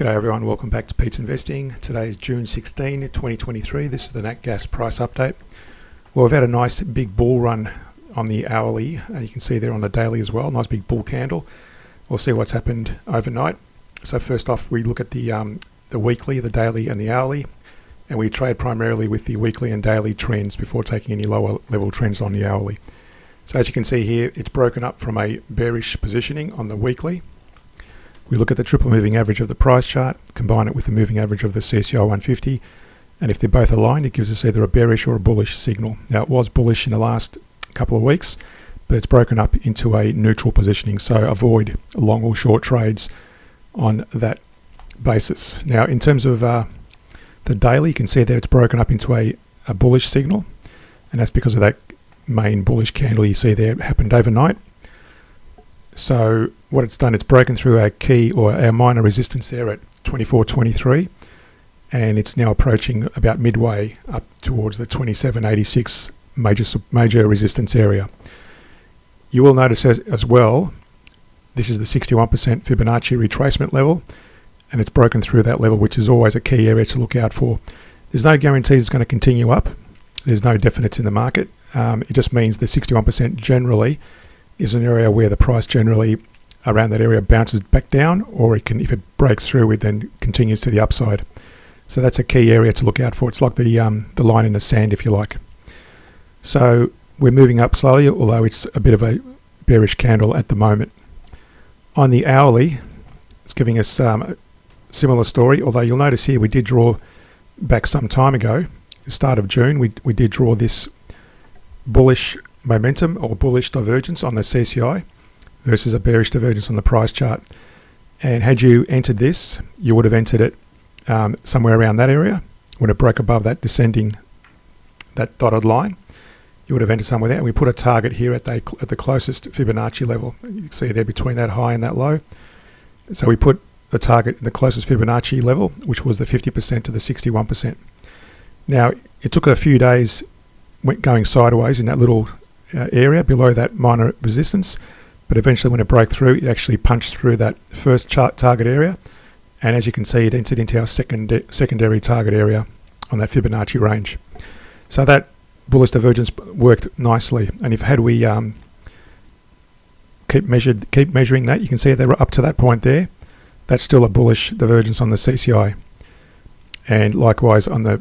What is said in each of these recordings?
G'day everyone, welcome back to Pete's Investing. Today is June 16, 2023. This is the Nat Gas price update. Well, we've had a nice big bull run on the hourly. You can see there on the daily as well, nice big bull candle. We'll see what's happened overnight. So first off, we look at the weekly, the daily and the hourly, and we trade primarily with the weekly and daily trends before taking any lower level trends on the hourly. So as you can see here, it's broken up from a bearish positioning on the weekly. We look at the triple moving average of the price chart, combine it with the moving average of the CCI 150, and if they're both aligned, it gives us either a bearish or a bullish signal. Now, it was bullish in the last couple of weeks, but it's broken up into a neutral positioning, so avoid long or short trades on that basis. Now, in terms of the daily, you can see that it's broken up into a bullish signal, and that's because of that main bullish candle you see there happened overnight. So what it's done, it's broken through our key or our minor resistance there at 24.23, and it's now approaching about midway up towards the 27.86 major resistance area. You will notice as well, this is the 61% Fibonacci retracement level, and it's broken through that level, which is always a key area to look out for. There's no guarantees it's going to continue up. There's no definites in the market. It just means the 61% generally is an area where the price generally around that area bounces back down, or it can, if it breaks through, it then continues to the upside. So that's a key area to look out for. It's like the line in the sand, if you like. So we're moving up slowly, although it's a bit of a bearish candle at the moment. On the hourly, it's giving us a similar story, although you'll notice here we did draw back some time ago, the start of June, we did draw this bullish momentum or bullish divergence on the CCI versus a bearish divergence on the price chart. And had you entered this, you would have entered it somewhere around that area. When it broke above that descending, that dotted line, you would have entered somewhere there. And we put a target here at the closest Fibonacci level. You can see there between that high and that low. So we put the target in the closest Fibonacci level, which was the 50% to the 61%. Now, it took a few days going sideways in that little area below that minor resistance, but eventually when it broke through, it actually punched through that first target area, and as you can see, it entered into our secondary target area on that Fibonacci range. So that bullish divergence worked nicely, and if we keep measuring that, you can see that up to that point there, that's still a bullish divergence on the CCI, and likewise on that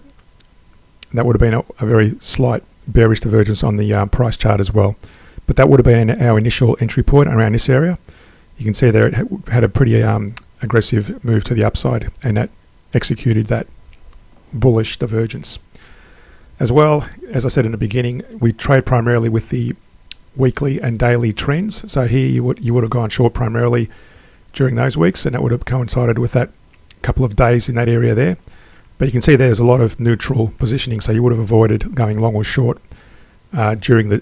would have been a very slight bearish divergence on the price chart as well. But that would have been our initial entry point around this area. You can see there it had a pretty aggressive move to the upside, and that executed that bullish divergence. As well, as I said in the beginning, we trade primarily with the weekly and daily trends. So here you would have gone short primarily during those weeks, and that would have coincided with that couple of days in that area there. But you can see there's a lot of neutral positioning, so you would have avoided going long or short during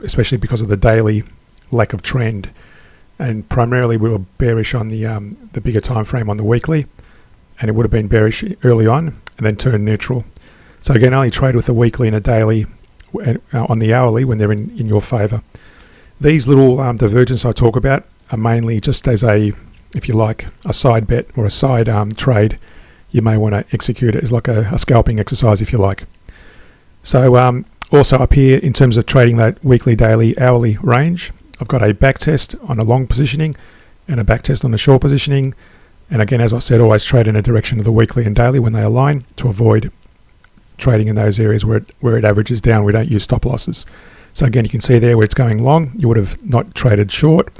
especially because of the daily lack of trend. And primarily we were bearish on the bigger time frame on the weekly, and it would have been bearish early on and then turned neutral. So again, only trade with the weekly and a daily on the hourly when they're in your favor. These little divergences I talk about are mainly just as if you like, a side bet or a side trade. You may want to execute it as like a scalping exercise, if you like. So also up here, in terms of trading that weekly, daily, hourly range, I've got a back test on a long positioning and a back test on the short positioning. And again, as I said, always trade in a direction of the weekly and daily when they align to avoid trading in those areas where it averages down. We don't use stop losses. So again, you can see there where it's going long, you would have not traded short,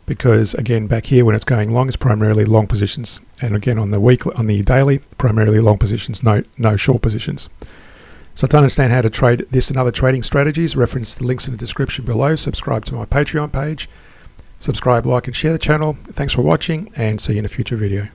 because again, back here when it's going long, it's primarily long positions, and again on the daily, primarily long positions, no short positions. So to understand how to trade this and other trading strategies, reference the links in the description below. Subscribe to my Patreon page. Subscribe, like, and share the channel. Thanks for watching, and see you in a future video.